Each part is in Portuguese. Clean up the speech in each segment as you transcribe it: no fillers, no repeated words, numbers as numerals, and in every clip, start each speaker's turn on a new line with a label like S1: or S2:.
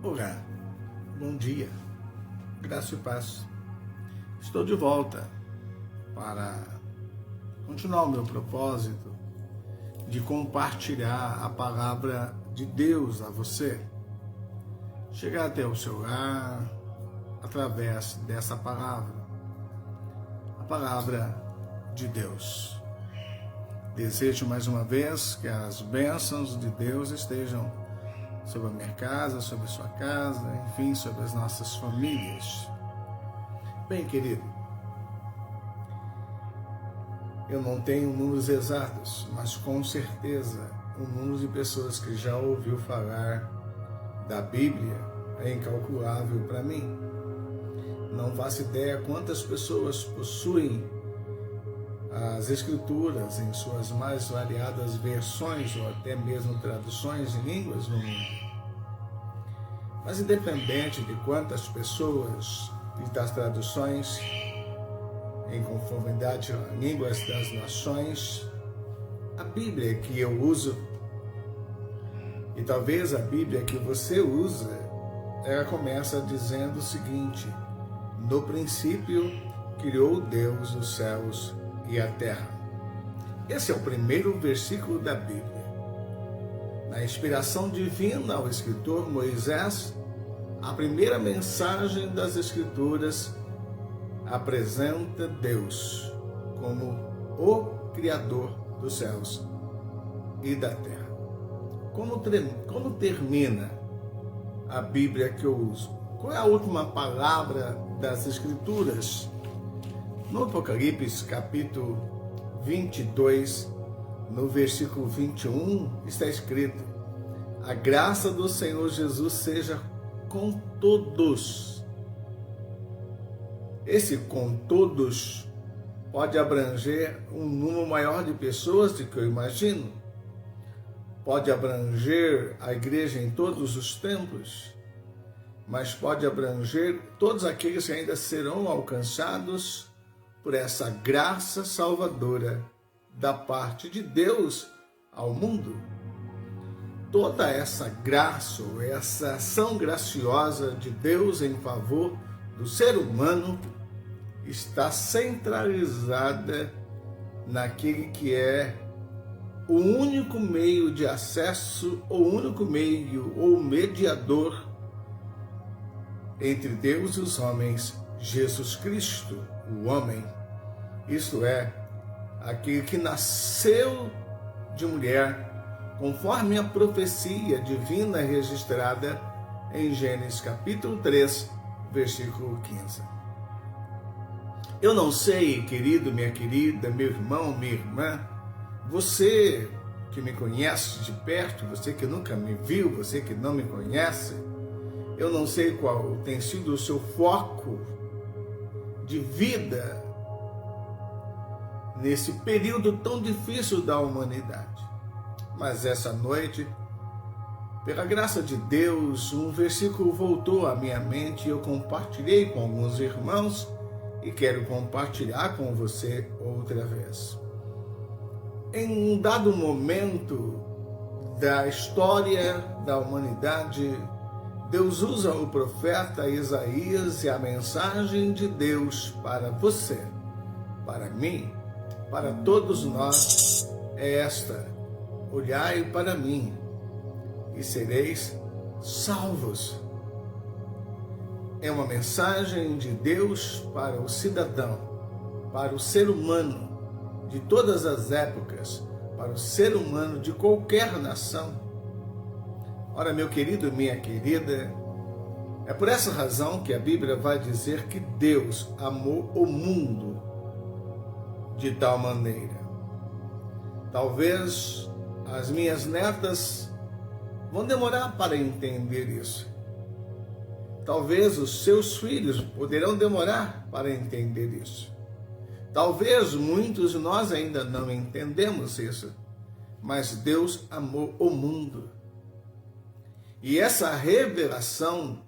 S1: Olá, bom dia, graça e paz. Estou de volta para continuar o meu propósito de compartilhar a palavra de Deus a você. Chegar até o seu lar através dessa palavra, a palavra de Deus. Desejo mais uma vez que as bênçãos de Deus estejam sobre a minha casa, sobre a sua casa, enfim, sobre as nossas famílias. Bem, querido, eu não tenho números exatos, mas com certeza o número de pessoas que já ouviu falar da Bíblia é incalculável para mim. Não faço ideia quantas pessoas possuem as Escrituras em suas mais variadas versões ou até mesmo traduções em línguas no mundo. Mas independente de quantas pessoas e das traduções em conformidade às línguas das nações, a Bíblia que eu uso, e talvez a Bíblia que você usa, ela começa dizendo o seguinte: no princípio criou Deus os céus e a terra. Esse é o primeiro versículo da Bíblia. Na inspiração divina ao escritor Moisés, a primeira mensagem das Escrituras apresenta Deus como o Criador dos céus e da terra. Como termina a Bíblia que eu uso? Qual é a última palavra das Escrituras? No Apocalipse, capítulo 22, no versículo 21, está escrito: a graça do Senhor Jesus seja com todos. Esse com todos pode abranger um número maior de pessoas do que eu imagino. Pode abranger a igreja em todos os tempos, mas pode abranger todos aqueles que ainda serão alcançados por essa graça salvadora da parte de Deus ao mundo. Toda essa graça, essa ação graciosa de Deus em favor do ser humano está centralizada naquele que é o único meio de acesso, o único meio ou mediador entre Deus e os homens, Jesus Cristo, o homem. Isto é, aquele que nasceu de mulher, conforme a profecia divina registrada em Gênesis capítulo 3, versículo 15. Eu não sei, querido, minha querida, meu irmão, minha irmã, você que me conhece de perto, você que nunca me viu, você que não me conhece, eu não sei qual tem sido o seu foco de vida nesse período tão difícil da humanidade. Mas essa noite, pela graça de Deus, um versículo voltou à minha mente e eu compartilhei com alguns irmãos e quero compartilhar com você outra vez. Em um dado momento da história da humanidade, Deus usa o profeta Isaías e a mensagem de Deus para você, para mim, para todos nós é esta: olhai para mim e sereis salvos. É uma mensagem de Deus para o cidadão, para o ser humano de todas as épocas, para o ser humano de qualquer nação. Ora, meu querido e minha querida, é por essa razão que a Bíblia vai dizer que Deus amou o mundo de tal maneira. Talvez as minhas netas vão demorar para entender isso. Talvez os seus filhos poderão demorar para entender isso. Talvez muitos de nós ainda não entendemos isso, mas Deus amou o mundo. E essa revelação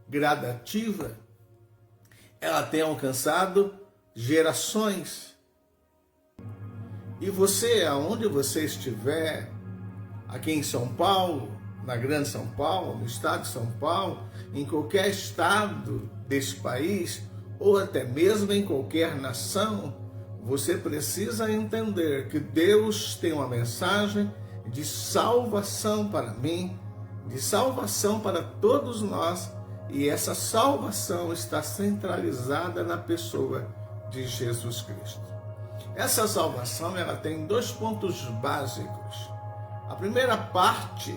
S1: gradativa, ela tem alcançado gerações. E você, aonde você estiver, aqui em São Paulo, na Grande São Paulo, no estado de São Paulo, em qualquer estado deste país, ou até mesmo em qualquer nação, você precisa entender que Deus tem uma mensagem de salvação para mim, de salvação para todos nós, e essa salvação está centralizada na pessoa de Jesus Cristo. Essa salvação, ela tem 2 pontos básicos. A primeira parte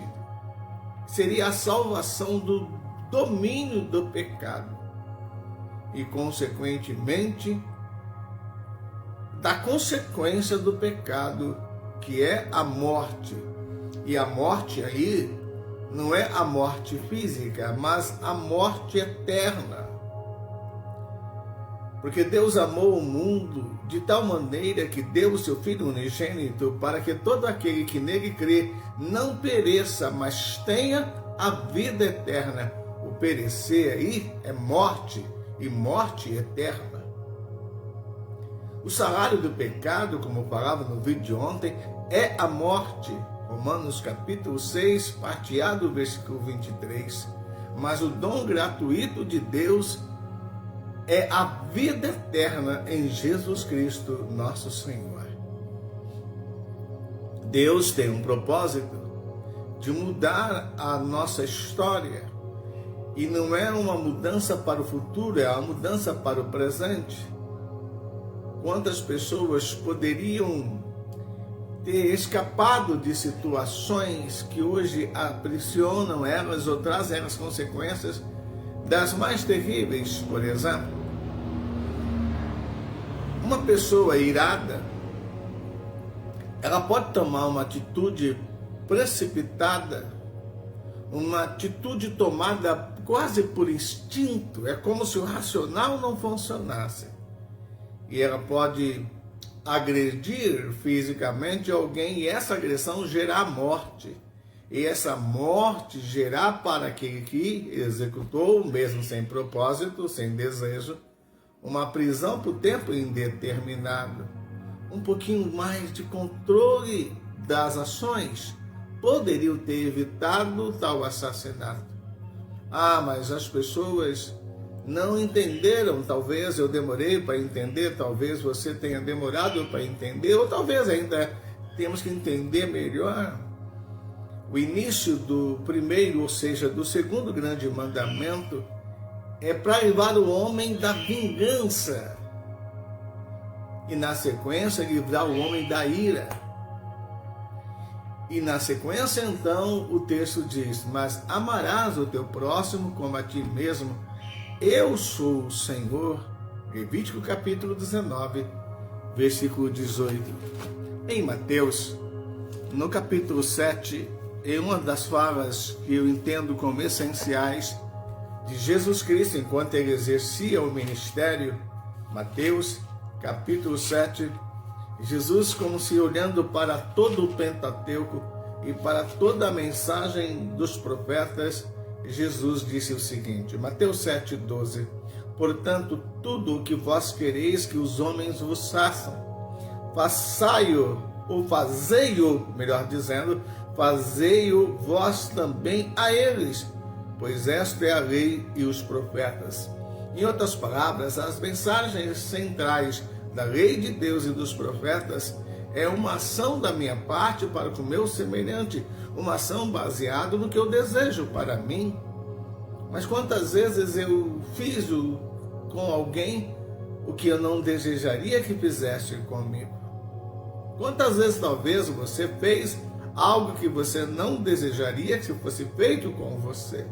S1: seria a salvação do domínio do pecado e, consequentemente, da consequência do pecado, que é a morte. E a morte aí não é a morte física, mas a morte eterna. Porque Deus amou o mundo de tal maneira que deu o seu Filho unigênito para que todo aquele que nele crê não pereça, mas tenha a vida eterna. O perecer aí é morte, e morte eterna. O salário do pecado, como falava no vídeo de ontem, é a morte. Romanos capítulo 6, parte A do versículo 23. Mas o dom gratuito de Deus é a vida eterna em Jesus Cristo, nosso Senhor. Deus tem um propósito de mudar a nossa história. E não é uma mudança para o futuro, é uma mudança para o presente. Quantas pessoas poderiam ter escapado de situações que hoje aprisionam elas ou trazem as consequências das mais terríveis? Por exemplo, uma pessoa irada, ela pode tomar uma atitude precipitada, uma atitude tomada quase por instinto, é como se o racional não funcionasse. E ela pode agredir fisicamente alguém e essa agressão gerar morte. E essa morte gerar para aquele que executou, mesmo sem propósito, sem desejo, uma prisão por tempo indeterminado. Um pouquinho mais de controle das ações poderiam ter evitado tal assassinato. Ah, mas as pessoas não entenderam, talvez eu demorei para entender, talvez você tenha demorado para entender, ou talvez ainda temos que entender melhor. O início do primeiro, ou seja, do segundo grande mandamento, é para livrar o homem da vingança. E na sequência, livrar o homem da ira. E na sequência, então, o texto diz: mas amarás o teu próximo como a ti mesmo. Eu sou o Senhor. Levítico capítulo 19, versículo 18. Em Mateus, no capítulo 7, em uma das falas que eu entendo como essenciais de Jesus Cristo enquanto ele exercia o ministério, Mateus capítulo 7, Jesus, como se olhando para todo o Pentateuco e para toda a mensagem dos profetas, Jesus disse o seguinte, Mateus 7,12: portanto, tudo o que vós quereis que os homens vos façam, façai-o, ou fazei-o, melhor dizendo, fazei-o vós também a eles, pois esta é a lei e os profetas. Em outras palavras, as mensagens centrais da lei de Deus e dos profetas é uma ação da minha parte para com o meu semelhante, uma ação baseada no que eu desejo para mim. Mas quantas vezes eu fiz com alguém o que eu não desejaria que fizesse comigo? Quantas vezes talvez você fez algo que você não desejaria que fosse feito com você?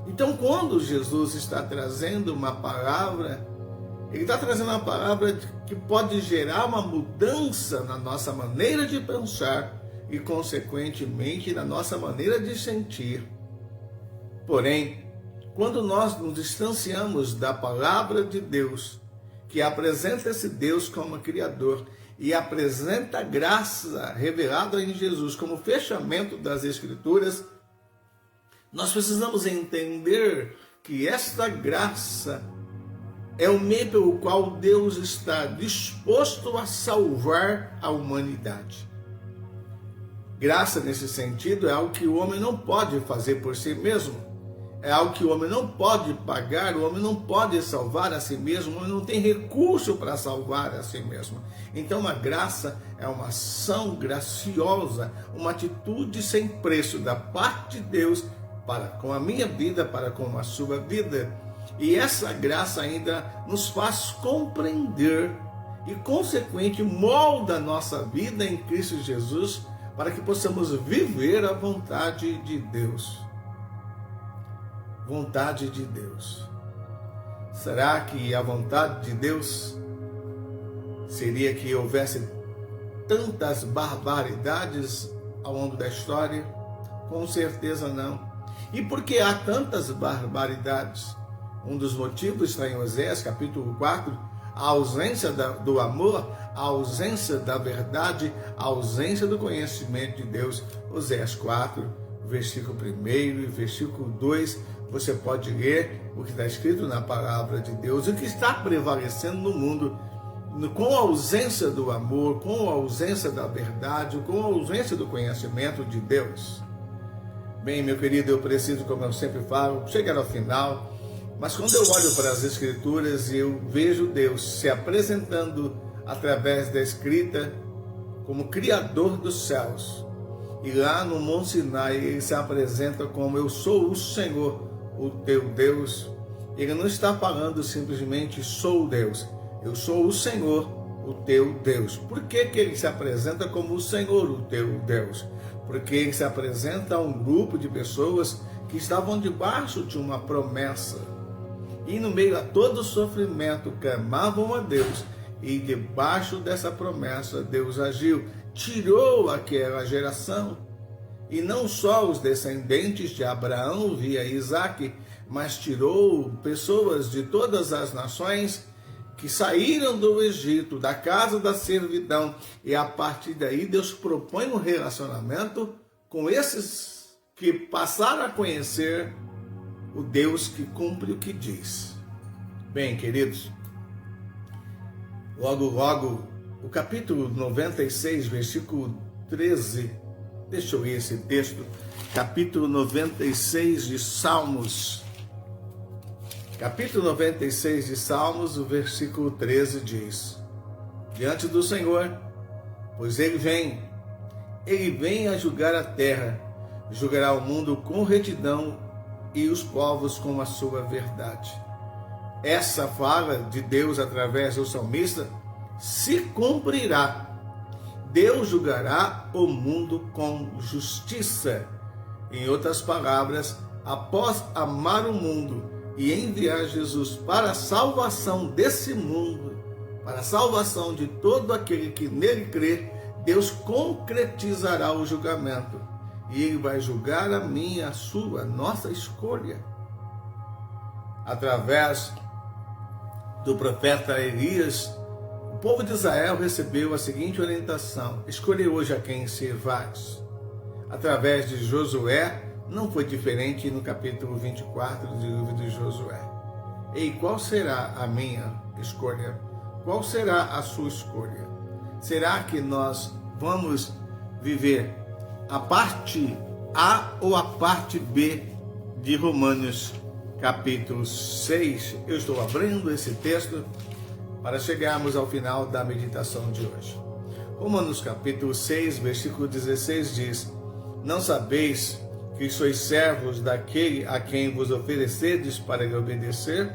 S1: Então, quando Jesus está trazendo uma palavra, ele está trazendo uma palavra que pode gerar uma mudança na nossa maneira de pensar e, consequentemente, na nossa maneira de sentir. Porém, quando nós nos distanciamos da palavra de Deus, que apresenta esse Deus como Criador e apresenta a graça revelada em Jesus como fechamento das Escrituras, nós precisamos entender que esta graça é o meio pelo qual Deus está disposto a salvar a humanidade. Graça, nesse sentido, é algo que o homem não pode fazer por si mesmo. É algo que o homem não pode pagar, o homem não pode salvar a si mesmo, o homem não tem recurso para salvar a si mesmo. Então a graça é uma ação graciosa, uma atitude sem preço da parte de Deus para com a minha vida, para com a sua vida. E essa graça ainda nos faz compreender e, consequente, molda a nossa vida em Cristo Jesus para que possamos viver a vontade de Deus. Vontade de Deus. Será que a vontade de Deus seria que houvesse tantas barbaridades ao longo da história? Com certeza não. E por que há tantas barbaridades? Um dos motivos está em Oséias, capítulo 4, a ausência do amor, a ausência da verdade, a ausência do conhecimento de Deus. Oséias 4, versículo 1 e versículo 2, você pode ler o que está escrito na palavra de Deus, o que está prevalecendo no mundo, com a ausência do amor, com a ausência da verdade, com a ausência do conhecimento de Deus. Bem, meu querido, eu preciso, como eu sempre falo, chegar ao final, mas quando eu olho para as Escrituras e eu vejo Deus se apresentando através da escrita como Criador dos céus, e lá no Monte Sinai ele se apresenta como eu sou o Senhor, o teu Deus. Ele não está falando simplesmente sou Deus, eu sou o Senhor, o teu Deus. Por que ele se apresenta como o Senhor, o teu Deus? Porque ele se apresenta a um grupo de pessoas que estavam debaixo de uma promessa e no meio a todo o sofrimento clamavam a Deus, e debaixo dessa promessa Deus agiu, tirou aquela geração. E não só os descendentes de Abraão via Isaac, mas tirou pessoas de todas as nações que saíram do Egito, da casa da servidão. E a partir daí Deus propõe um relacionamento com esses que passaram a conhecer o Deus que cumpre o que diz. Bem, queridos, logo, o capítulo 96, versículo 13, deixa eu ler esse texto, capítulo 96 de Salmos. Capítulo 96 de Salmos, o versículo 13 diz: diante do Senhor, pois Ele vem a julgar a terra, julgará o mundo com retidão e os povos com a sua verdade. Essa fala de Deus através do salmista se cumprirá. Deus julgará o mundo com justiça. Em outras palavras, após amar o mundo e enviar Jesus para a salvação desse mundo, para a salvação de todo aquele que nele crê, Deus concretizará o julgamento. E Ele vai julgar a minha, a sua, a nossa escolha. Através do profeta Elias, o povo de Israel recebeu a seguinte orientação: escolhe hoje a quem servais. Através de Josué, não foi diferente no capítulo 24 do livro de Josué. E qual será a minha escolha? Qual será a sua escolha? Será que nós vamos viver a parte A ou a parte B de Romanos capítulo 6? Eu estou abrindo esse texto para chegarmos ao final da meditação de hoje. Romanos capítulo 6, versículo 16 diz: não sabeis que sois servos daquele a quem vos oferecedes para lhe obedecer?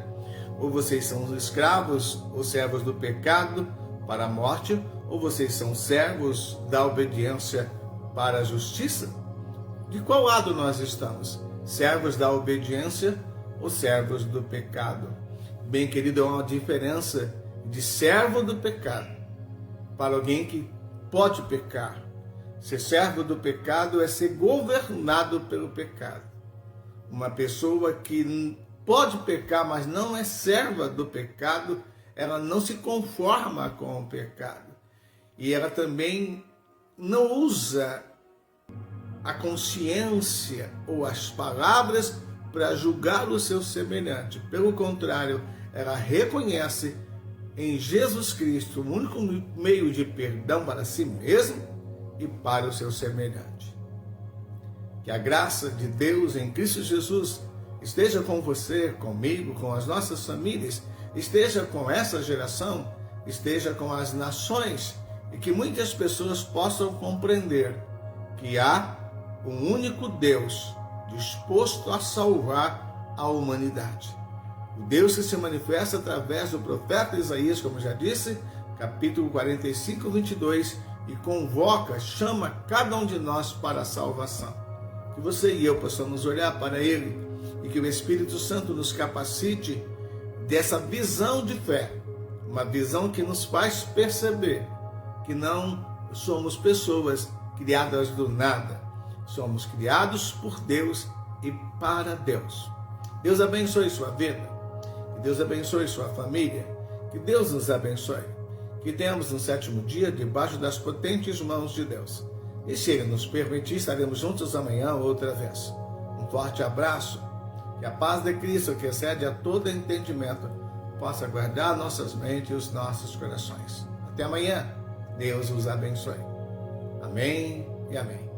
S1: Ou vocês são escravos ou servos do pecado para a morte? Ou vocês são servos da obediência para a justiça? De qual lado nós estamos? Servos da obediência ou servos do pecado? Bem, querido, há uma diferença de servo do pecado para alguém que pode pecar. Ser servo do pecado é ser governado pelo pecado. Uma pessoa que pode pecar, mas não é serva do pecado, ela não se conforma com o pecado. E ela também não usa a consciência ou as palavras para julgar o seu semelhante. Pelo contrário, ela reconhece em Jesus Cristo o único meio de perdão para si mesmo e para o seu semelhante. Que a graça de Deus em Cristo Jesus esteja com você, comigo, com as nossas famílias, esteja com essa geração, esteja com as nações, e que muitas pessoas possam compreender que há um único Deus disposto a salvar a humanidade. O Deus que se manifesta através do profeta Isaías, como já disse, capítulo 45, 22, e convoca, chama cada um de nós para a salvação. Que você e eu possamos olhar para Ele e que o Espírito Santo nos capacite dessa visão de fé, uma visão que nos faz perceber que não somos pessoas criadas do nada, somos criados por Deus e para Deus. Deus abençoe sua vida, que Deus abençoe sua família, que Deus nos abençoe, que tenhamos no sétimo dia debaixo das potentes mãos de Deus. E se Ele nos permitir, estaremos juntos amanhã outra vez. Um forte abraço, que a paz de Cristo, que excede a todo entendimento, possa guardar nossas mentes e os nossos corações. Até amanhã, Deus os abençoe. Amém e amém.